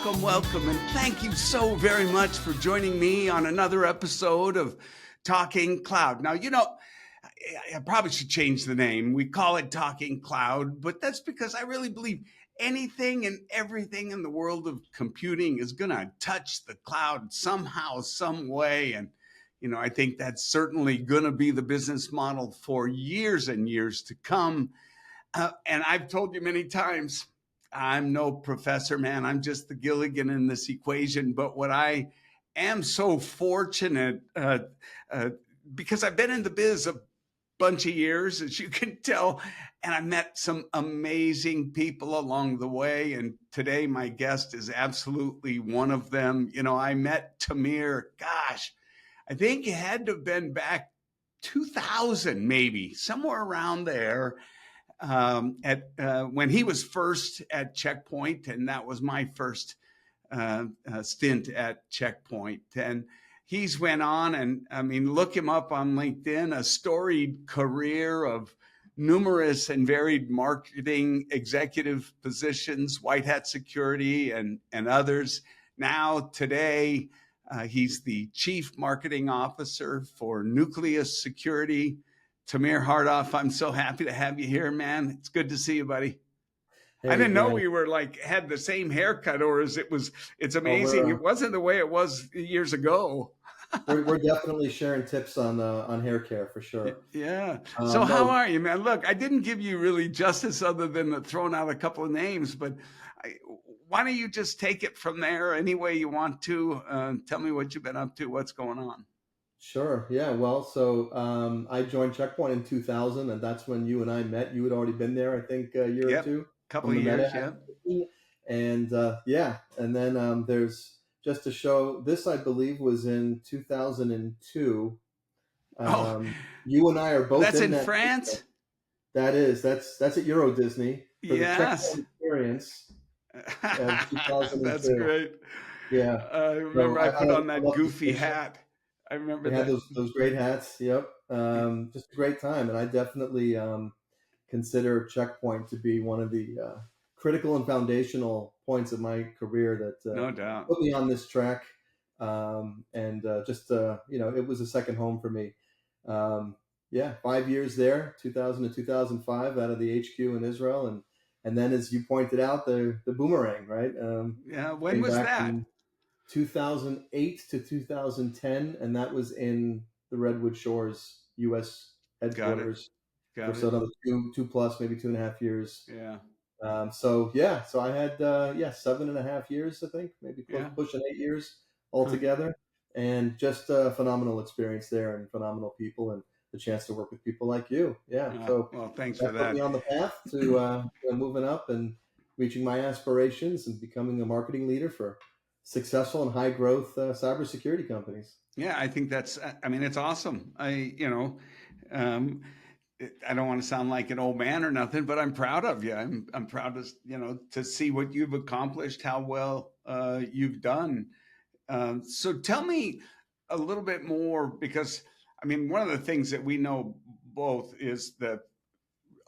welcome, and thank you so very much for joining me on another episode of Talking Cloud. Now, I probably should change the name. We call it Talking Cloud, but that's because I really believe anything and everything in the world of computing is going to touch the cloud somehow, some way. And, I think that's certainly going to be the business model for years and years to come. And I've told you many times, I'm no professor, man. I'm just the Gilligan in this equation. But what I am so fortunate, because I've been in the biz a bunch of years, as you can tell, and I met some amazing people along the way. And today, my guest is absolutely one of them. I met Tamir, gosh, I think it had to have been back 2000, maybe somewhere around there. When he was first at Checkpoint, and that was my first stint at Checkpoint. And he's went on, and look him up on LinkedIn, a storied career of numerous and varied marketing executive positions, white hat security, and others. Now, today, he's the chief marketing officer for Nucleus Security. Tamir Hardof, I'm so happy to have you here, man. It's good to see you, buddy. Hey, I didn't know man. we were had the same haircut, or it's amazing. It wasn't the way it was years ago. we're definitely sharing tips on hair care for sure. Yeah. So how are you, man? Look, I didn't give you really justice other than throwing out a couple of names, but why don't you just take it from there any way you want to? Tell me what you've been up to, what's going on. Sure. Yeah. Well, so I joined Checkpoint in 2000, and that's when you and I met. You had already been there, I think, a year or two. Couple of years, yeah. And and then there's just to show this, I believe, was in 2002. You and I are both. That's in that France. That's at Euro Disney for yes. the Checkpoint experience. 2002. That's great. Yeah. I remember I put on that goofy hat. I remember that. Those great hats. Yep. Just a great time. And I definitely consider Checkpoint to be one of the critical and foundational points of my career that no doubt put me on this track. It was a second home for me. 5 years there, 2000 to 2005 out of the HQ in Israel. And then, as you pointed out, the boomerang, right? When was that? 2008 to 2010, and that was in the Redwood Shores, U.S. headquarters. Got it. So another two plus, maybe 2.5 years. Yeah. So I had 7.5 years, I think, maybe pushing 8 years altogether, and just a phenomenal experience there, and phenomenal people, and the chance to work with people like you. Yeah. Well, thanks for that. Put me on the path to moving up and reaching my aspirations and becoming a marketing leader for successful and high growth cybersecurity companies. Yeah, I think it's awesome. I don't want to sound like an old man or nothing, but I'm proud of you. I'm proud to see what you've accomplished, how well you've done. So tell me a little bit more, because one of the things that we know both is the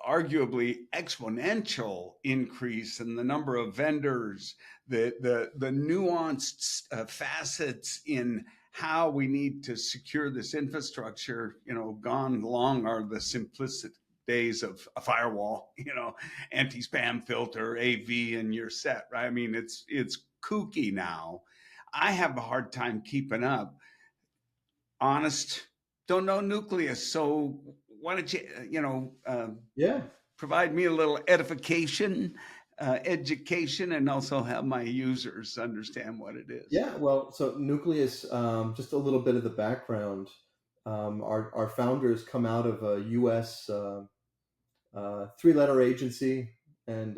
arguably exponential increase in the number of vendors, the nuanced facets in how we need to secure this infrastructure. Gone long are the simplistic days of a firewall, anti-spam filter, AV, and you're set, right? It's kooky now. I have a hard time keeping up. Honest, don't know Nucleus, so why don't you, provide me a little edification, education, and also have my users understand what it is. Yeah, well, so Nucleus, just a little bit of the background. Our founders come out of a U.S. 3-letter agency and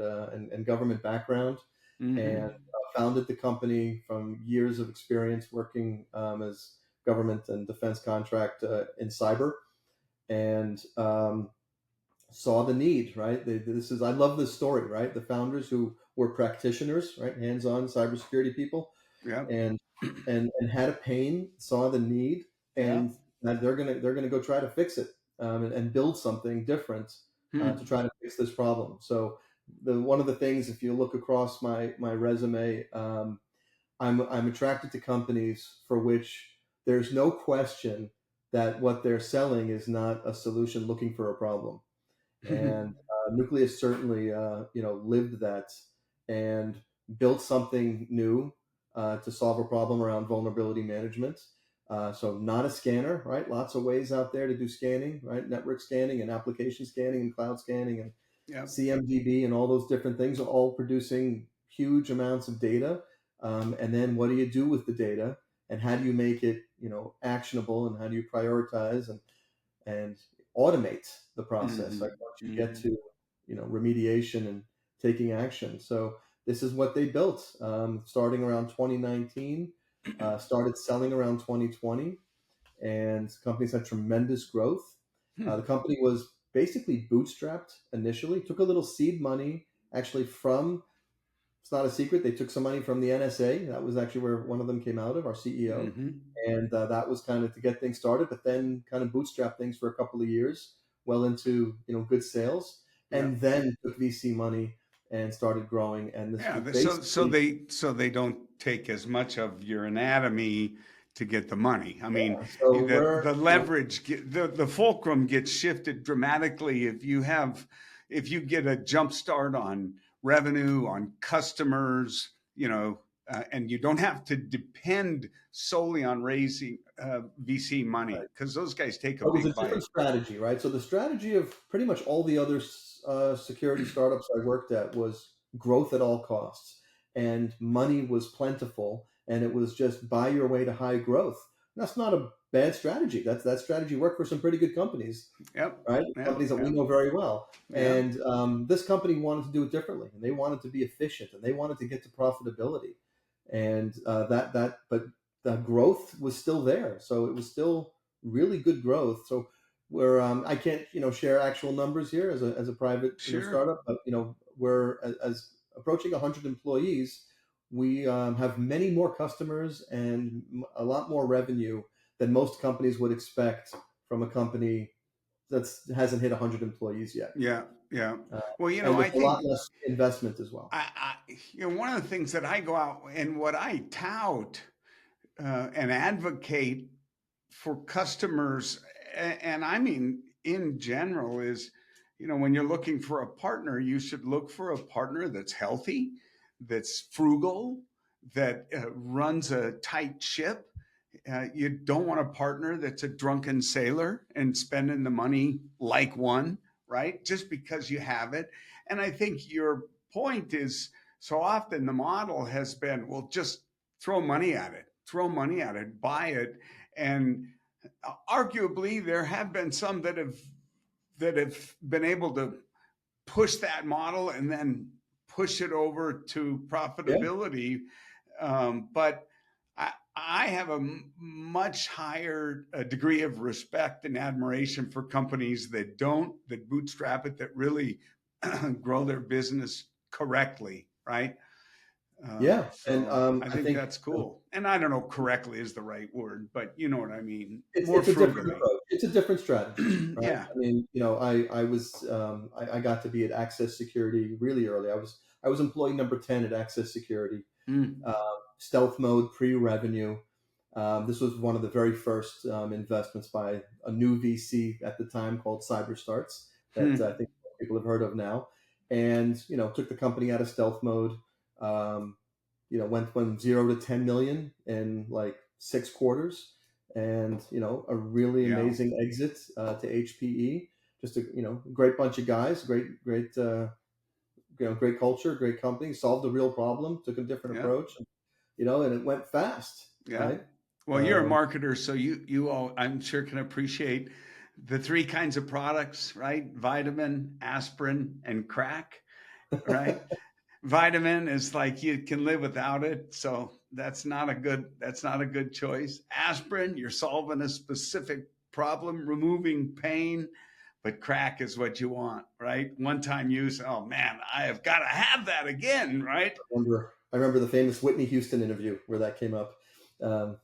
government background, and founded the company from years of experience working as government and defense contract in cyber, and saw the need, right? I love this story, right? The founders who were practitioners, right? Hands-on cybersecurity people, and had a pain, saw the need, and they're gonna go try to fix it, and build something different to try to fix this problem. So one of the things, if you look across my resume, I'm attracted to companies for which there's no question that what they're selling is not a solution looking for a problem. And Nucleus certainly, lived that and built something new to solve a problem around vulnerability management. So not a scanner, right? Lots of ways out there to do scanning, right? Network scanning and application scanning and cloud scanning and Yep. CMDB and all those different things are all producing huge amounts of data. And then what do you do with the data? And how do you make it, actionable? And how do you prioritize and automate the process, like once you get to remediation and taking action. So this is what they built, starting around 2019, started selling around 2020, and companies had tremendous growth. The company was basically bootstrapped initially, took a little seed money actually from, it's not a secret, they took some money from the NSA. That was actually where one of them came out of, our CEO. And that was kind of to get things started, but then kind of bootstrap things for a couple of years, well into good sales, and then took VC money and started growing. And this was basically So they don't take as much of your anatomy to get the money. I mean, so the leverage, the fulcrum gets shifted dramatically if you get a jump start on revenue, on customers, and you don't have to depend solely on raising VC money, because those guys take a it was big a different bite. strategy, right? So the strategy of pretty much all the other security startups I worked at was growth at all costs, and money was plentiful, and it was just buy your way to high growth. And that's not a bad strategy. That strategy worked for some pretty good companies, Yep. right? Yep. Companies that we Yep. know very well. Yep. And this company wanted to do it differently, and they wanted to be efficient, and they wanted to get to profitability, and but the growth was still there, so it was still really good growth. So where I can't share actual numbers here as a private Sure. startup, but we're as approaching 100 employees. We have many more customers and a lot more revenue than most companies would expect from a company that hasn't hit 100 employees yet. Yeah. Yeah. Uh, Well, and I with a lot think less investment as well. one of the things that I go out and what I tout and advocate for customers, and I mean in general, is when you're looking for a partner, you should look for a partner that's healthy, that's frugal, that runs a tight ship. You don't want a partner that's a drunken sailor and spending the money like one, right? Just because you have it. And I think your point is, so often the model has been, well, just throw money at it, buy it. And arguably, there have been some that have been able to push that model and then push it over to Yeah, profitability. But I have a much higher degree of respect and admiration for companies that bootstrap it, that really grow their business correctly, right? yeah, and So I I think think that's cool. And I don't know, correctly is the right word, but you know what I mean. More it's a different frugally. approach. It's a different strategy, right? Yeah. I mean, I was I got to be at Access Security really early. I was employee number 10 at Access Security, Mm. uh, stealth mode, pre-revenue. This was one of the very first investments by a new VC at the time called CyberStarts that I think people have heard of now, and took the company out of stealth mode. Um, went from 0 to 10 million in like 6 quarters, and a really Yeah. amazing exit to HPE. Just a great bunch of guys, great great culture, great company, solved a real problem, took a different Yeah. approach, and it went fast, Yeah. right? Well, you're a Um, marketer, so you all, I'm sure, can appreciate the three kinds of products, right? Vitamin, aspirin, and crack, right? Vitamin is like you can live without it, so that's not a good choice. Aspirin, you're solving a specific problem, removing pain, but crack is what you want, right? One time use. Oh man, I have got to have that again, right? I remember the famous Whitney Houston interview where that came up. Um,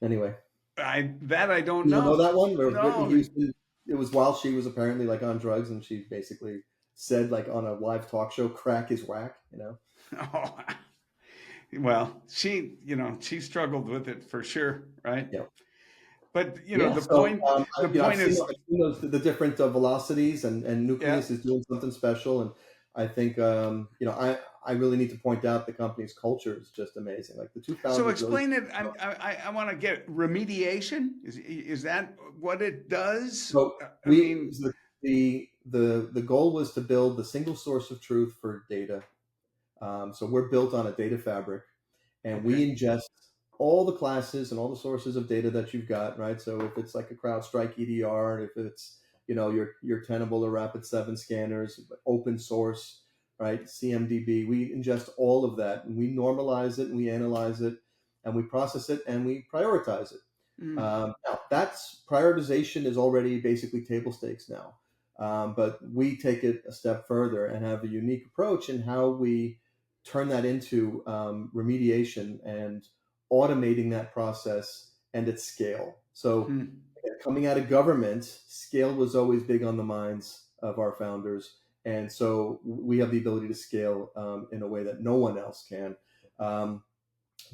anyway, I don't you don't know know. that one where Whitney No. Houston? It was while she was apparently like on drugs, and she basically said like on a live talk show, crack is whack, Oh, well, she struggled with it for sure, right? Yeah. But Yeah. the So, point, the I've point seen, is, those, the different velocities, and yeah. Nucleus is doing something special. And I think, I really need to point out the company's culture is just amazing. Like the two So founders really. explain it. I want to get remediation. Is that what it does? So I we mean, the goal was to build the single source of truth for data. So we're built on a data fabric, and okay. we ingest all the classes and all the sources of data that you've got, right? So if it's like a CrowdStrike EDR, and if it's your Tenable or Rapid7 scanners, open source, right? CMDB, we ingest all of that, and we normalize it, and we analyze it, and we process it, and we prioritize it. Mm, Now, that's prioritization is already basically table stakes now. But we take it a step further and have a unique approach in how we turn that into remediation and automating that process and at scale. So, mm, coming out of government, scale was always big on the minds of our founders. And so we have the ability to scale in a way that no one else can. Um,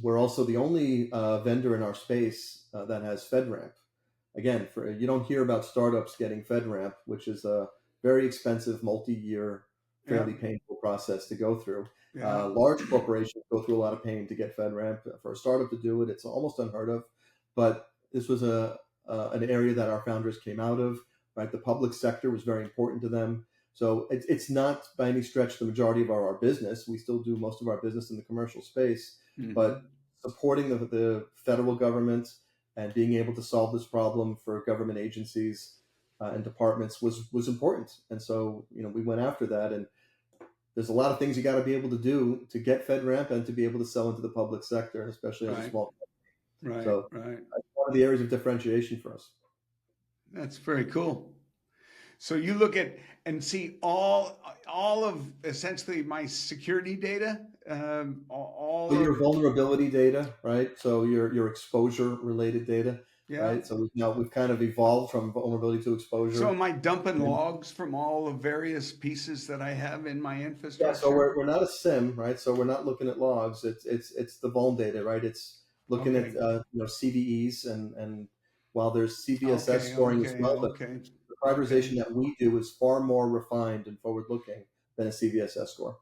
we're also the only vendor in our space that has FedRAMP. Again, you don't hear about startups getting FedRAMP, which is a very expensive, multi-year, yeah. fairly painful process to go through. Yeah. Large corporations go through a lot of pain to get FedRAMP. For a startup to do it, it's almost unheard of. But this was an area that our founders came out of. Right, the public sector was very important to them. So it's not by any stretch the majority of our business. We still do most of our business in the commercial space, Mm-hmm. but supporting the federal government and being able to solve this problem for government agencies and departments was important. And so we went after that. And there's a lot of things you got to be able to do to get FedRAMP and to be able to sell into the public sector, especially as a Right. small. Right. So Right. that's one of the areas of differentiation for us. That's very cool. So you look at and see all of essentially my security data, So all your of vulnerability data, right? So your exposure related data, yeah. right? So we've kind of evolved from vulnerability to So exposure. am I dumping And logs from all the various pieces that I have in my yeah, so infrastructure? we're not a SIM, right? So we're not looking at logs. It's the vuln data, right? It's looking at Okay. CVEs, and while there's CVSS Okay. scoring as Okay. well, but Okay. the Okay. prioritization that we do is far more refined and forward looking than a CVSS score.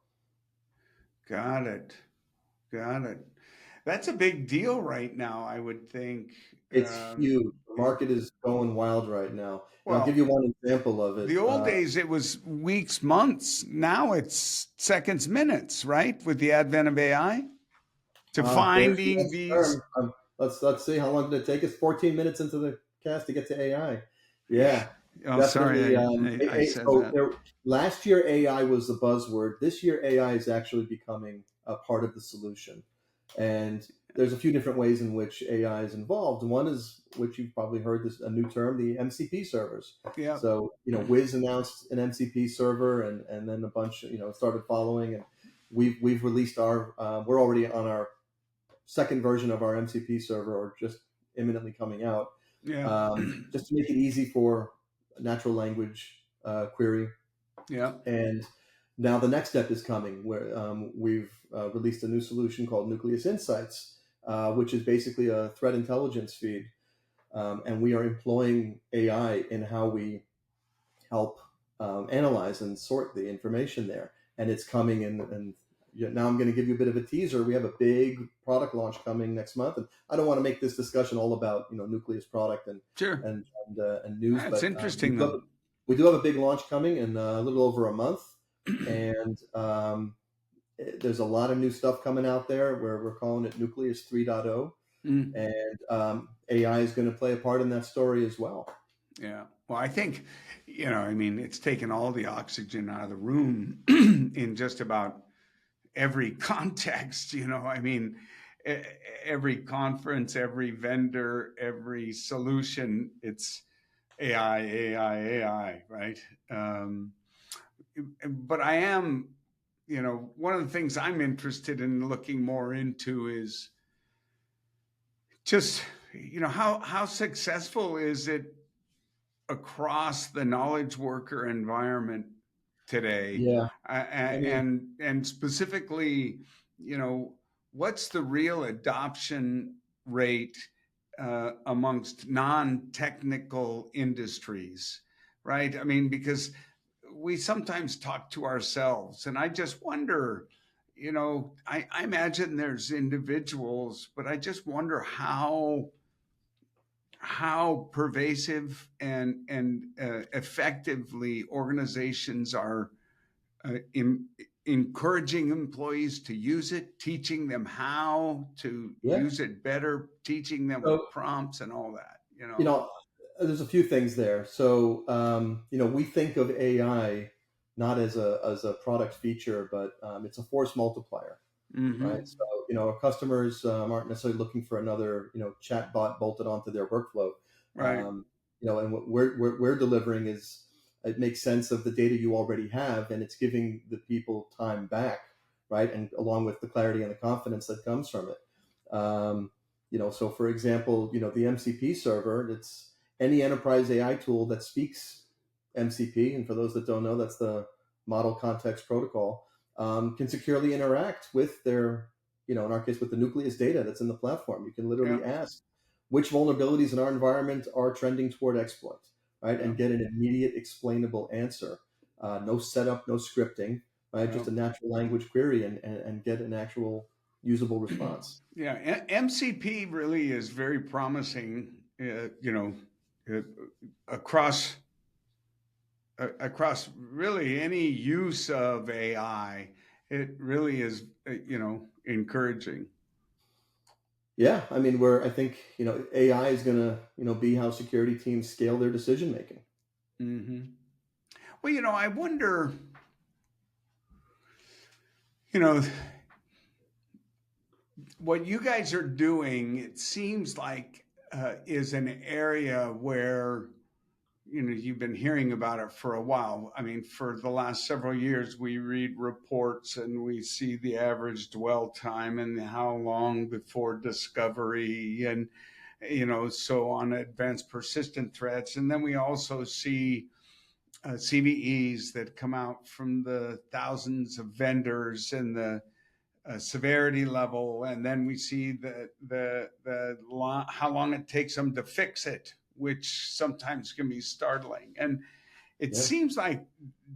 Got it. Got it. That's a big deal right now, I would think. It's huge. The It, market is going wild right now, and I'll give well, you one example of it. the old days it was weeks, months. Now it's seconds, minutes, right? With the advent of AI to There's the finding next these. term. Let's see how long did it take us? 14 minutes into the cast to get to AI. Yeah. Yeah, Oh, definitely. sorry, I said So that. there, last year AI was the buzzword. This year AI is actually becoming a part of the solution, and there's a few different ways in which AI is involved. One is, which you've probably heard, this a new term, the MCP servers. Yeah. So Wiz announced an MCP server, and then a bunch started following, and we've released our we're already on our second version of our MCP server, or just imminently coming out, Yeah. just to make it easy for natural language query. Yeah. And now the next step is coming, where we've released a new solution called Nucleus Insights, which is basically a threat intelligence feed. And we are employing AI in how we help analyze and sort the information there. And it's coming in. And now I'm going to give you a bit of a teaser. We have a big product launch coming next month, and I don't want to make this discussion all about Nucleus product and Sure. and news, That's but interesting though. we do have a big launch coming in a little over a month, and there's a lot of new stuff coming out there where we're calling it Nucleus 3.0, Mm, and AI is going to play a part in that story as well. yeah. Well, I think, I mean, it's taken all the oxygen out of the room in just about every context. I mean, e- every conference, every vendor, every solution, it's AI, AI, AI, right? Um, but I am, one of the things I'm interested in looking more into is just, how successful is it across the knowledge worker environment today. Yeah. I mean, And specifically, you know, what's the real adoption rate amongst non-technical industries, right? I mean, because we sometimes talk to ourselves, and I just wonder, you know, I imagine there's individuals, but I just wonder how pervasive and effectively organizations are in encouraging employees to use it, teaching them how to yeah. use it better, teaching them with So, prompts and all that, you you know. know, there's a few things there. So, we think of AI not as a product feature, but it's a force multiplier, right? Mm-hmm. So, our customers aren't necessarily looking for another, chat bot bolted onto their workflow. Right. Um, and what we're delivering is it makes sense of the data you already have, and it's giving the people time back, right? And along with the clarity and the confidence that comes from it. So for example, the MCP server, it's any enterprise AI tool that speaks MCP, and for those that don't know, that's the Model Context Protocol, can securely interact with their, in our case, with the Nucleus data that's in the platform. You can Yeah. literally ask which vulnerabilities in our environment are trending toward exploit, right? Yeah. And get an immediate explainable answer. No setup, no scripting, right? Yeah. Just a natural language query and get an actual usable response. Yeah. MCP really is very promising, uh, across across really any use of AI. It really is, encouraging. Yeah, I mean, I think, AI is going to, be how security teams scale their decision making. Hmm. Well, I wonder, you know, what you guys are doing, it seems like is an area where, you've been hearing about it for a while. I mean, for the last several years, we read reports and we see the average dwell time and how long before discovery and, so on advanced persistent threats. And then we also see CVEs that come out from the thousands of vendors and the severity level, and then we see how long it takes them to fix it, which sometimes can be startling. And it Yeah, seems like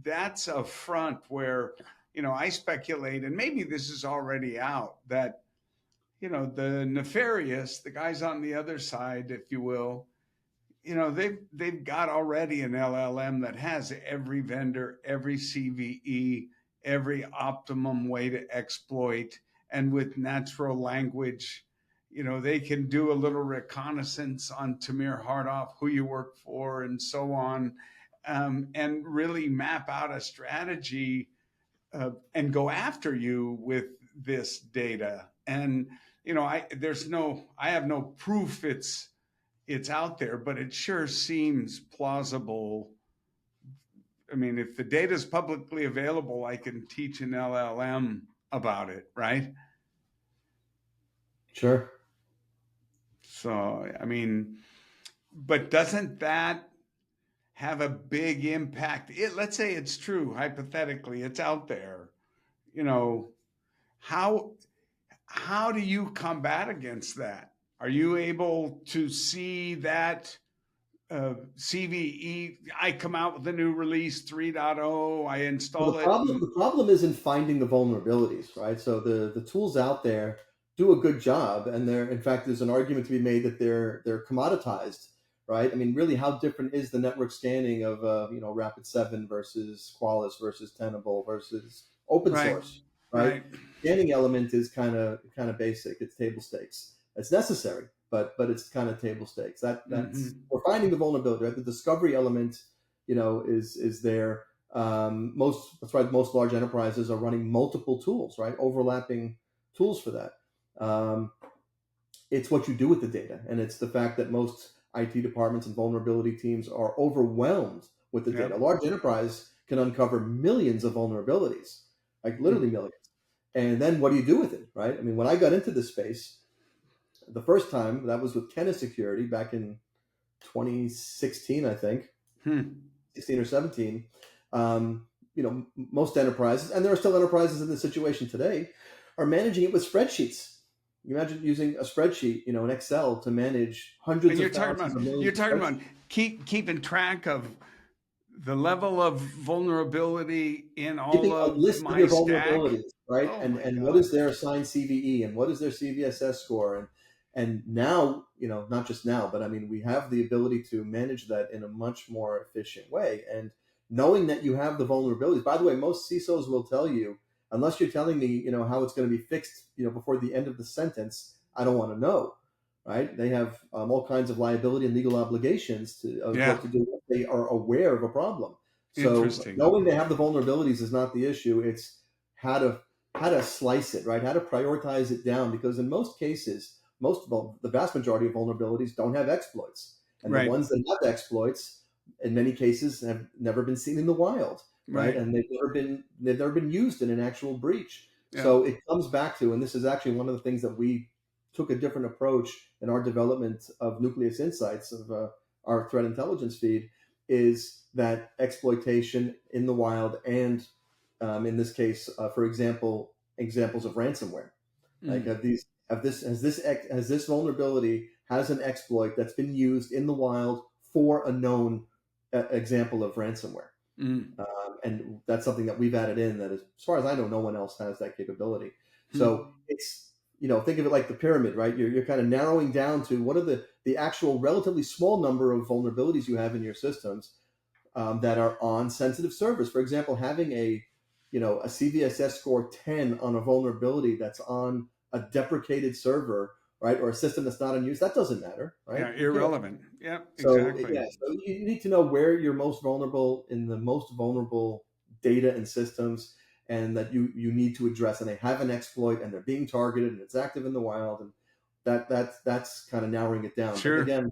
that's a front where, I speculate, and maybe this is already out, that the nefarious, the guys on the other side, if you will, they've got already an LLM that has every vendor, every CVE, every optimum way to exploit, and with natural language, they can do a little reconnaissance on Tamir Hardof, who you work for, and so on, and really map out a strategy and go after you with this data. And I have no proof it's out there, but it sure seems plausible. I mean, if the data is publicly available, I can teach an LLM about it, right? sure. So, I mean, but doesn't that have a big impact? Let's say it's true, hypothetically, it's out there. You know, how how do you combat against that? Are you able to see that CVE, I come out with a new release 3.0, I Well, install the it. problem the problem is in finding the vulnerabilities, right? So the tools out there do a good job, and they're in fact there's an argument to be made that they're commoditized, right? I mean, really, how different is the network scanning of Rapid7 versus Qualys versus Tenable versus open Right, source, right? right. Scanning element is kind of basic. It's table stakes. It's necessary, but it's kind of table stakes. That's Hmm. we're finding the vulnerability, right? The discovery element, is there. That's why most large enterprises are running multiple tools, right? Overlapping tools for that. Um, it's what you do with the data, and it's the fact that most IT departments and vulnerability teams are overwhelmed with the data. A Yep. large enterprise can uncover millions of vulnerabilities, like literally millions. And then what do you do with it, right? I mean, when I got into this space, the first time that was with Kenna Security back in 2016, I think, Hmm. 16 or 17. Um, most enterprises, and there are still enterprises in this situation today, are managing it with spreadsheets. You imagine using a spreadsheet, an Excel, to manage And hundreds of thousands of you're millions of talking spreadsheets. about keeping track of the level of vulnerability in all Keeping a of list of my your stack. vulnerabilities, right? Oh And my and what God. is their assigned CVE, and what is their CVSS score, and now, not just now, but I mean, we have the ability to manage that in a much more efficient way. And knowing that you have the vulnerabilities, by the way, most CISOs will tell you, unless you're telling me, how it's going to be fixed, before the end of the sentence, I don't want to know, right? They have all kinds of liability and legal obligations of Yeah. what to do if they are aware of a problem. So Interesting. knowing they have the vulnerabilities is not the issue. It's how to slice it, right? How to prioritize it down, because in most cases, the vast majority of vulnerabilities don't have exploits, and the Right. ones that have exploits, in many cases, have never been seen in the wild, right? Right. And they've never been used in an actual breach. Yeah. So it comes back to, and this is actually one of the things that we took a different approach in our development of Nucleus Insights, of our threat intelligence feed, is that exploitation in the wild, and in this case, for example, examples of ransomware. Like, Mm. has this vulnerability has an exploit that's been used in the wild for a known example of ransomware, Mm. and that's something that we've added in. That is, as far as I know, no one else has that capability. Mm. So it's, think of it like the pyramid, right? You're kind of narrowing down to what are the actual relatively small number of vulnerabilities you have in your systems, that are on sensitive servers. For example, having a CVSS score 10 on a vulnerability that's on a deprecated server, right, or a system that's not in use, that doesn't matter, right? Yeah. Who cares? Irrelevant. Yeah. So Exactly. yeah, so you need to know where you're most vulnerable in the most vulnerable data and systems, and that you need to address, and they have an exploit, and they're being targeted, and it's active in the wild, and that's kind of narrowing it down. But Sure. again,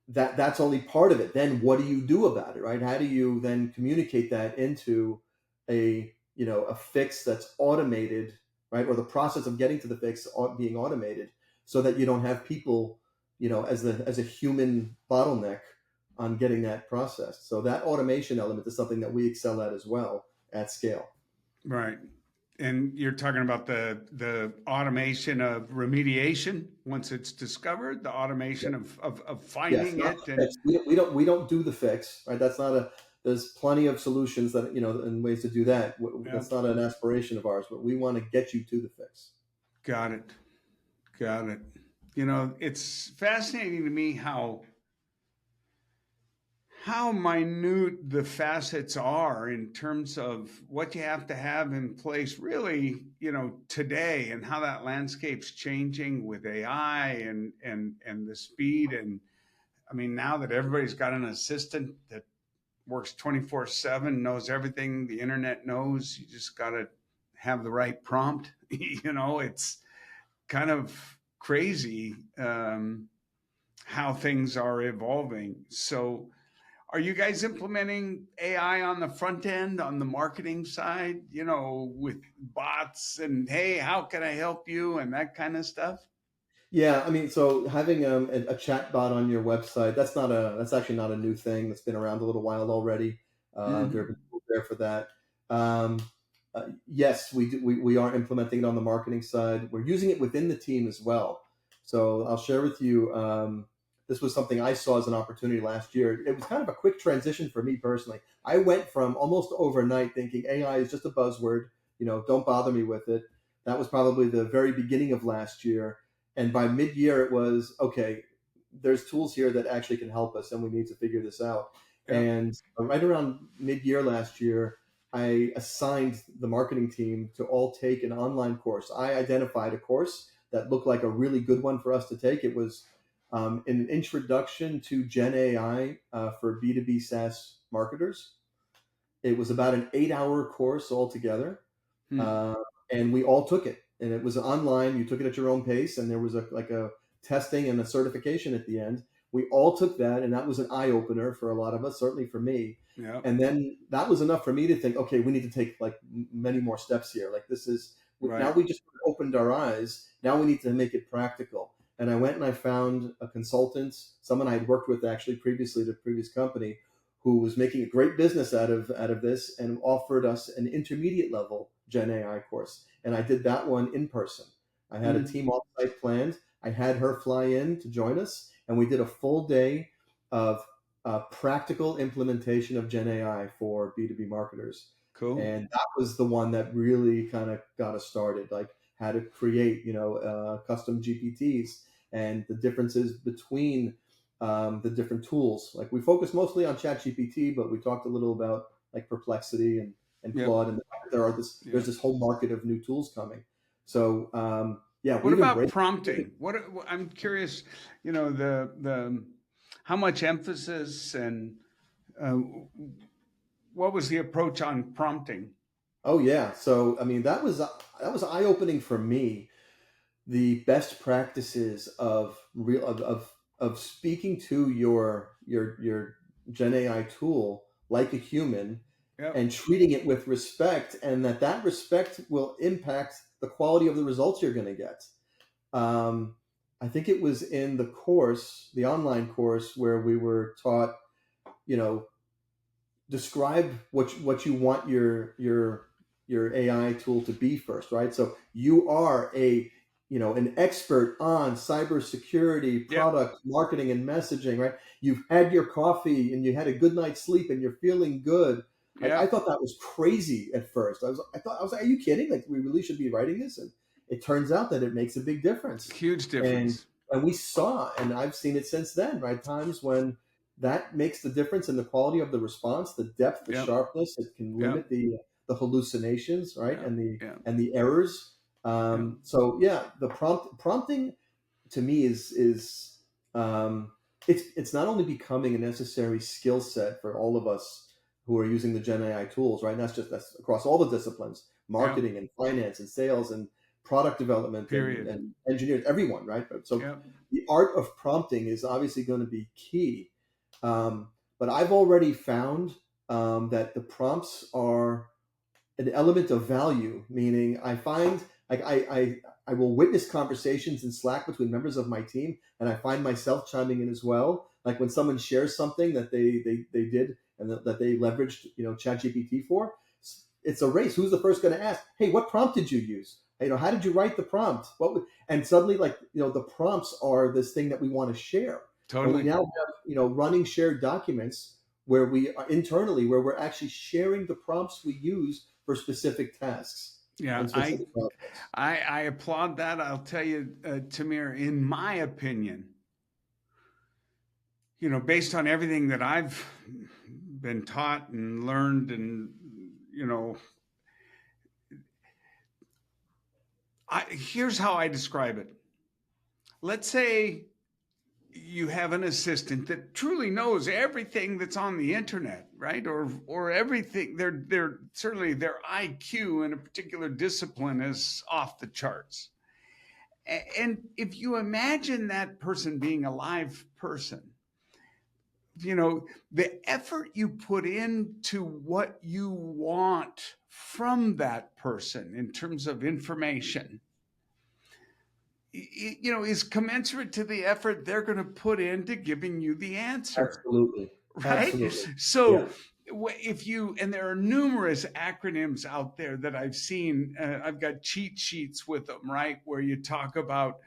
that's only part of it. Then what do you do about it, right? How do you then communicate that into a fix that's automated, right? Or the process of getting to the fix being automated, so that you don't have people, as a human bottleneck on getting that processed. So that automation element is something that we excel at as well, at scale. Right. And you're talking about the automation of remediation once it's discovered, the Yeah. automation of Yes, finding not it the and fix. We don't do the fix, right? That's not a. There's plenty of solutions that, and ways to do that. yeah, That's not an aspiration of ours, but we want to get you to the fix. got it. Got it. It's fascinating to me how minute the facets are in terms of what you have to have in place really, today, and how that landscape's changing with AI and the speed. And I mean, now that everybody's got an assistant that works 24/7, knows everything the internet knows, you just got to have the right prompt. It's kind of crazy, how things are evolving. So are you guys implementing AI on the front end, on the marketing side, with bots and, hey, how can I help you, and that kind of stuff? Yeah, I mean, so having a chat bot on your website, that's actually not a new thing. That's been around a little while already. There have Mm. been tools there for that. Um, yes, we are implementing it on the marketing side. We're using it within the team as well. So I'll share with you. This was something I saw as an opportunity last year. It was kind of a quick transition for me personally. I went from almost overnight thinking AI is just a buzzword. Don't bother me with it. That was probably the very beginning of last year, and by mid-year it was okay. There's tools here that actually can help us, and we need to figure this out. Yeah. And right around mid-year last year, I assigned the marketing team to all take an online course. I identified a course that looked like a really good one for us to take. It was an introduction to Gen AI for B2B SaaS marketers. It was about an 8-hour course altogether, Hmm. uh, and we all took it. And it was online. You took it at your own pace, and there was a testing and a certification at the end. We all took that, and that was an eye opener for a lot of us, certainly for me. Yeah. And then that was enough for me to think, okay, we need to take like many more steps here. Like, this is now Right. we just opened our eyes. Now we need to make it practical. And I went and I found a consultant, someone I had worked with actually previously at a previous company, who was making a great business out of this and offered us an intermediate level Gen AI course. And I did that one in person. I had a team offsite planned. I had her fly in to join us, and we did a full day of practical implementation of Gen AI for B2B marketers. Cool. And that was the one that really kind of got us started, like how to create, custom GPTs and the differences between the different tools. Like we focused mostly on ChatGPT, but we talked a little about like Perplexity and Yep. Claude, and there's this whole market of new tools coming. So What we've about embraced prompting? I'm curious, the how much emphasis and uh, what was the approach on prompting? Oh yeah. So I mean that was eye opening for me. The best practices of real of speaking to your Gen AI tool like a human Yep. and treating it with respect, and that respect will impact the quality of the results you're going to get. Um, I think it was in the course, the online course, where we were taught, you know, describe what you want your AI tool to be first, right? So you are an expert on cybersecurity, Yep. product marketing, and messaging, right? You've had your coffee and you had a good night's sleep and you're feeling good. Like I Yep. thought that was crazy at first. I was like, are you kidding? Like we really should be writing this? And it turns out that it makes a big difference. Huge And difference. and we saw, and I've seen it since then, right? Times when that makes the difference in the quality of the response, the depth, the Yep. sharpness. It can Yep. limit the hallucinations, right, Yep. and the Yep. and the errors. Yep. So yeah, the prompting to me is um, it's not only becoming a necessary skill set for all of us who are using the Gen AI tools, right? And that's across all the disciplines, Yep. marketing and finance and sales and product development and, Period. and engineers, everyone, right? So Yep. the art of prompting is obviously going to be key. But I've already found that the prompts are an element of value, meaning I find like I will witness conversations in Slack between members of my team, and I find myself chiming in as well. Like when someone shares something that they did and that they leveraged, ChatGPT for, it's a race. Who's the first going to ask? Hey, what prompt did you use? How did you write the prompt? And suddenly, like, the prompts are this thing that we want to share, and we Totally. now have, running shared documents where we are internally where we're actually sharing the prompts we use for specific tasks Yeah. and specific projects. I applaud that. I'll tell you, Tamir, in my opinion, based on everything that I've been taught and learned, and you know, here's how I describe it. Let's say you have an assistant that truly knows everything that's on the internet, right? Or everything. They're certainly their IQ in a particular discipline is off the charts. And if you imagine that person being a live person, the effort you put into what you want from that person in terms of information, is commensurate to the effort they're going to put into giving you the answer, Absolutely, right? absolutely, yeah. So if you, and there are numerous acronyms out there that I've seen, I've got cheat sheets with them, right? Where you talk about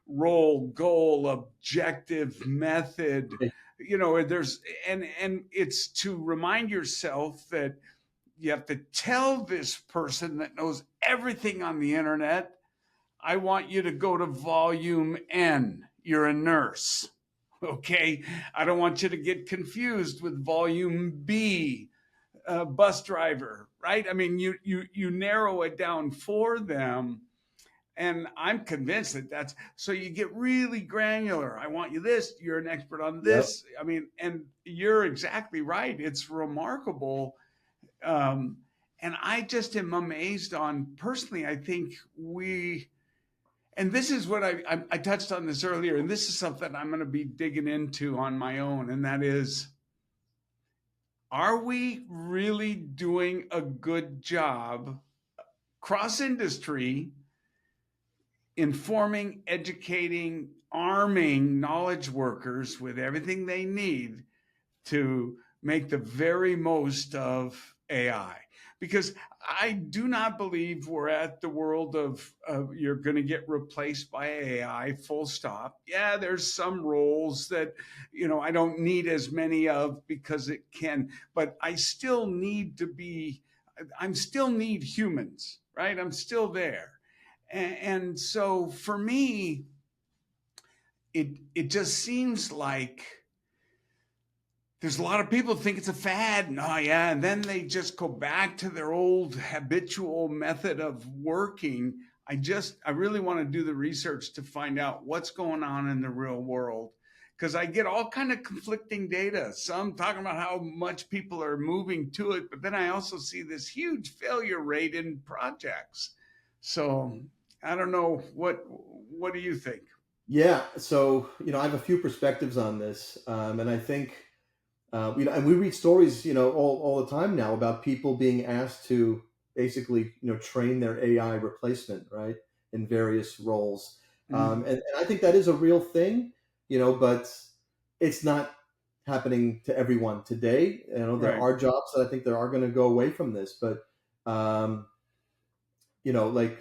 role, goal, objective, method, there's, and it's to remind yourself that you have to tell this person that knows everything on the internet, I want you to go to volume N. You're a nurse. Okay. I don't want you to get confused with volume B, bus driver, right? I mean, you narrow it down for them. And I'm convinced that that's so you get really granular. I want you this, you're an expert on Yep. this. I mean, and you're exactly right. It's remarkable. Um, and I just am amazed on personally, I think and this is what I touched on this earlier, and this is something I'm going to be digging into on my own, and that is, are we really doing a good job cross industry informing, educating, arming knowledge workers with everything they need to make the very most of AI, because I do not believe we're at the world of you're going to get replaced by AI, full stop. Yeah, there's some roles that, I don't need as many of because it can, but I still need to be, I'm still need humans, right? I'm still there. And so for me, it just seems like there's a lot of people think it's a fad. And, oh yeah, and then they just go back to their old habitual method of working. I really want to do the research to find out what's going on in the real world, because I get all kind of conflicting data. Some talking about how much people are moving to it, but then I also see this huge failure rate in projects. So I don't know, what do you think? Yeah, so I have a few perspectives on this, and I think and we read stories, all the time now about people being asked to basically, train their AI replacement, right, in various roles, Mm, and I think that is a real thing, but it's not happening to everyone today. There right. are jobs that I think that are going to go away from this, but um, like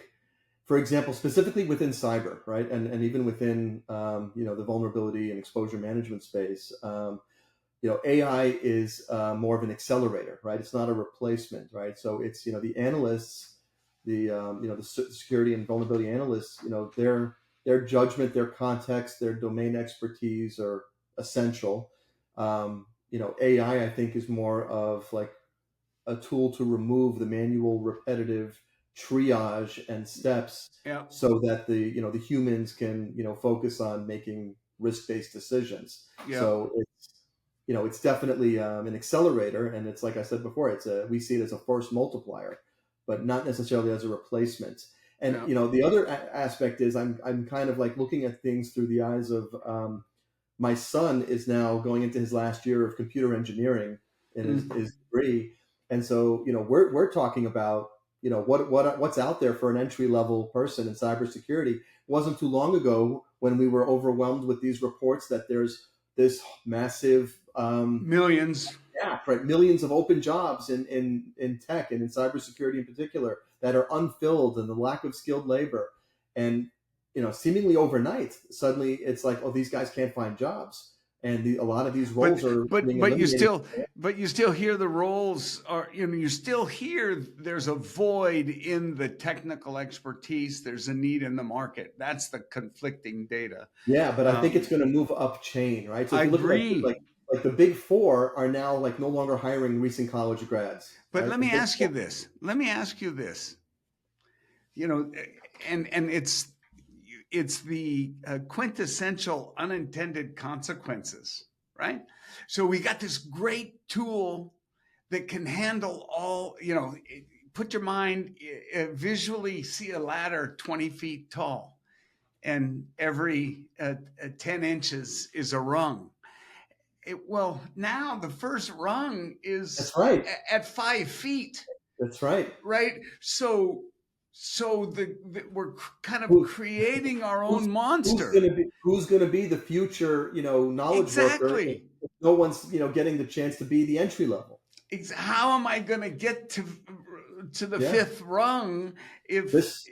for example, specifically within cyber, right, and even within the vulnerability and exposure management space. AI is more of an accelerator, right? It's not a replacement, right? So it's the analysts, the security and vulnerability analysts, their judgment, their context, their domain expertise are essential. AI, I think, is more of like a tool to remove the manual, repetitive triage and steps, Yeah. so that the humans can focus on making risk-based decisions. Yeah. So it's definitely an accelerator, and it's like I said before, we see it as a force multiplier, but not necessarily as a replacement. And Yeah. the other aspect is I'm kind of like looking at things through the eyes of my son is now going into his last year of computer engineering in his degree, and so we're talking about what's out there for an entry level person in cybersecurity. It wasn't too long ago when we were overwhelmed with these reports that there's this massive Millions. yeah, right, millions of open jobs in tech and in cybersecurity in particular that are unfilled, and the lack of skilled labor, and seemingly overnight, suddenly it's like, oh, these guys can't find jobs, and a lot of these but roles are but being but you eliminated. still but you still hear the roles are, you still hear there's a void in the technical expertise. There's a need in the market. That's the conflicting data. Yeah, but I think it's um, going to move up chain, right? So I if you look at agree. like the big four are now like no longer hiring recent college grads, But right? let The me big ask you four. this. Let me ask you this. You know, and it's the quintessential unintended consequences, right? So we got this great tool that can handle all, put your mind, visually see a ladder 20 feet tall, and every 10 inches is a rung. Well, now the first rung is That's right. at 5 feet, That's right. right? So we're kind of Who creating our who's own monster. who's going to be the future knowledge worker if Exactly. no one's getting the chance to be the entry level. How am I going to get to the Yeah, fifth rung if this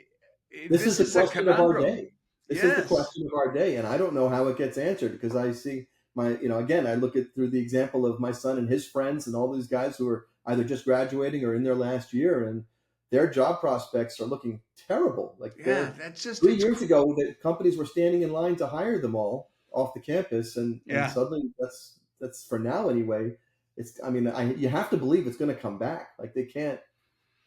this is this the is a question of our conundrum? day. This is the Yes. question of our day, and I don't know how it gets answered, because I see my again, I look at through the example of my son and his friends and all these guys who are either just graduating or in their last year, and their job prospects are looking terrible. Like Yeah, they're that's just 3 years ago that companies were standing in line to hire them all off the campus, and yeah. suddenly that's for now anyway. It's I mean you have to believe it's going to come back. Like it can't,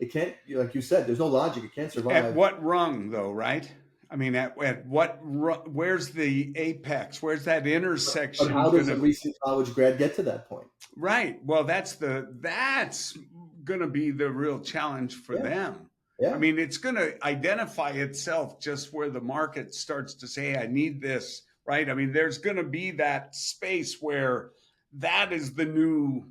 like you said, there's no logic. It can't At survive. what rung though, right? I mean, at what where's the apex? Where's that But intersection how does a gonna? recent college grad get to that point? Right. Well, that's going to be the real challenge for Yeah, them. I yeah. mean, it's going to identify itself just where the market starts to say, "Hey, I need this," right? I mean, there's going to be that space where that is the new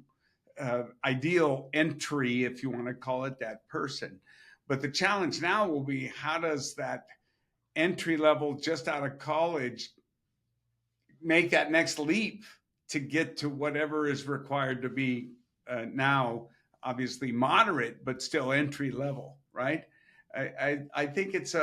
ideal entry, if you want to call it that person. But the challenge now will be, how does that entry level just out of college make that next leap? to get to whatever is required to be now obviously moderate, but still entry level, right? I think it's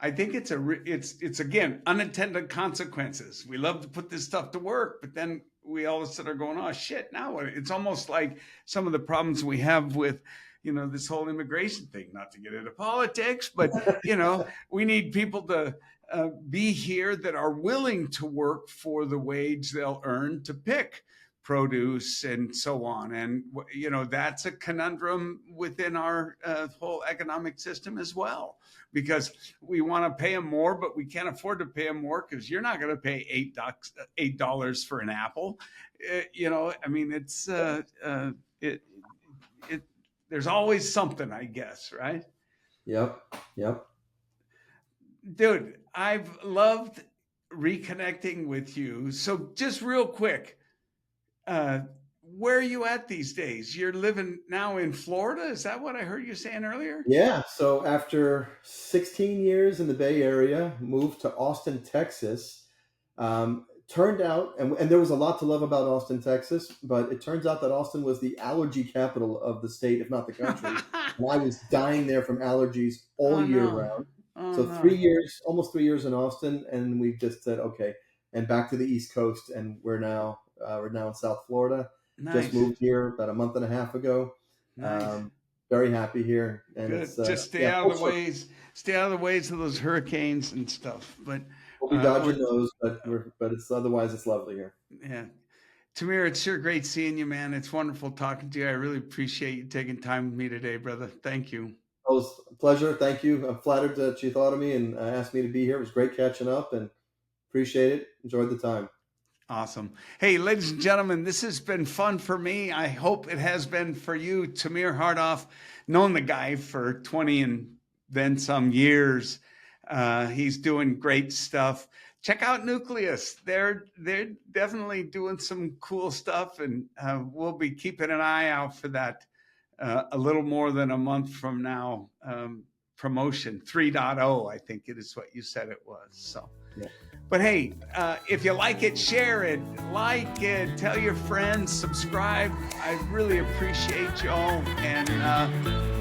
it's again unintended consequences. We love to put this stuff to work, but then we all of a sudden are going, oh shit! Now it's almost like some of the problems we have with, this whole immigration thing. Not to get into politics, but we need people to be here that are willing to work for the wage they'll earn to pick produce and so on. And that's a conundrum within our whole economic system as well, because we want to pay them more, but we can't afford to pay them more because you're not going to pay $8 for an apple. It's there's always something, I guess, right? Yep. Dude, I've loved reconnecting with you. So just real quick, where are you at these days? You're living now in Florida? Is that what I heard you saying earlier? Yeah. So after 16 years in the Bay Area, moved to Austin, Texas. Turned out, and there was a lot to love about Austin, Texas, but it turns out that Austin was the allergy capital of the state, if not the country. And I was dying there from allergies all year round. So 3 years, almost 3 years in Austin, and we just said, okay, and back to the East Coast, and we're now in South Florida. Nice. Just moved here about a month and a half ago. Nice. Very happy here, and good. It's just stay out of the ways. Stay out of the ways of those hurricanes and stuff. But we'll be dodging those, but it's otherwise it's lovely here. Yeah, Tamir, it's sure great seeing you, man. It's wonderful talking to you. I really appreciate you taking time with me today, brother. Thank you. It was a pleasure. Thank you. I'm flattered that you thought of me and asked me to be here. It was great catching up, and appreciate it. Enjoyed the time. Awesome. Hey, ladies and gentlemen, this has been fun for me. I hope it has been for you. Tamir Hardof, known the guy for 20 and then some years. He's doing great stuff. Check out Nucleus. They're definitely doing some cool stuff, and we'll be keeping an eye out for that a little more than a month from now. Promotion 3.0, I think it is what you said it was. So. Yeah. But hey, if you like it, share it, like it, tell your friends, subscribe. I really appreciate y'all, and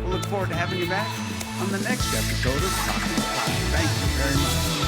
we'll look forward to having you back on the next episode of Talking Cloud. Thank you very much.